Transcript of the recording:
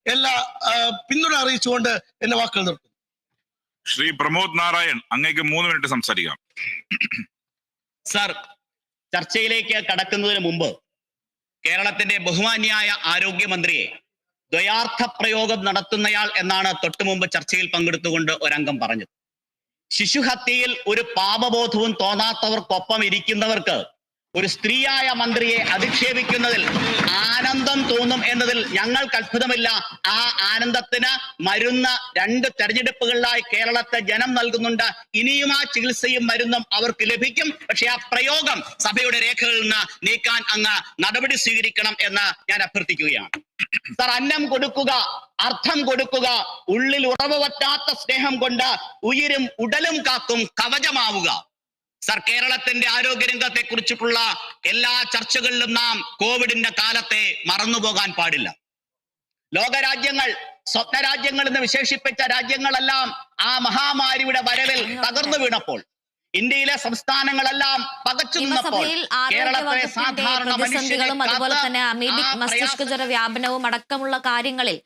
എല്ലാ പിന്തുണ അറിയിച്ചുകൊണ്ട് എന്റെ വാക്കുകൾ നിർത്തുന്നു. ശ്രീ പ്രമോദ് നാരായൺ, അങ്ങേക്ക് 3 മിനിറ്റ് സംസാരിക്കാം. സർ, ചർച്ചയിലേക്ക് കടക്കുന്നതിന് മുമ്പ് കേരളത്തിന്റെ ബഹുമാന്യായ ആരോഗ്യമന്ത്രിയെ ദ്വയാർത്ഥ പ്രയോഗം നടത്തുന്നയാൾ എന്നാണ് തൊട്ടു മുമ്പ് ചർച്ചയിൽ പങ്കെടുത്തുകൊണ്ട് ഒരംഗം പറഞ്ഞത്. ശിശുഹത്യയിൽ ഒരു പാപബോധവും തോന്നാത്തവർക്കൊപ്പം ഇരിക്കുന്നവർക്ക് ഒരു സ്ത്രീയായ മന്ത്രിയെ അധിക്ഷേപിക്കുന്നതിൽ ആനന്ദം തോന്നും എന്നതിൽ ഞങ്ങൾക്ക് അത്ഭുതമില്ല. ആ ആനന്ദത്തിന് മരുന്ന് 2 തെരഞ്ഞെടുപ്പുകളിലായി കേരളത്തെ ജനം നൽകുന്നുണ്ട്. ഇനിയും ആ ചികിത്സയും മരുന്നും അവർക്ക് ലഭിക്കും. പക്ഷെ ആ പ്രയോഗം സഭയുടെ രേഖകളിൽ നിന്ന് നീക്കാൻ അങ്ങ് നടപടി സ്വീകരിക്കണം എന്ന് ഞാൻ അഭ്യർത്ഥിക്കുകയാണ്. സർ, അന്നം കൊടുക്കുക, അർത്ഥം കൊടുക്കുക, ഉള്ളിൽ ഉറവ് പറ്റാത്ത സ്നേഹം കൊണ്ട് ഉയിരും ഉടലും കാക്കും കവചമാവുക. സർ, കേരളത്തിന്റെ ആരോഗ്യരംഗത്തെ കുറിച്ചിട്ടുള്ള എല്ലാ ചർച്ചകളിലും നാം കോവിഡിന്റെ കാലത്തെ മറന്നുപോകാൻ പാടില്ല. ലോകരാജ്യങ്ങൾ, സ്വപ്നരാജ്യങ്ങൾ എന്ന് വിശേഷിപ്പിച്ച രാജ്യങ്ങളെല്ലാം ആ മഹാമാരിയുടെ വരവിൽ തകർന്നു വീണപ്പോൾ, ഇന്ത്യയിലെ സംസ്ഥാനങ്ങളെല്ലാം പകച്ചു നിന്നപ്പോൾ കേരളത്തിലെ സാധാരണ പ്രതിസന്ധികളും അതുപോലെ തന്നെ അമീബിക് മസ്തിഷ്കജ്വര വ്യാപനവും അടക്കമുള്ള കാര്യങ്ങളിൽ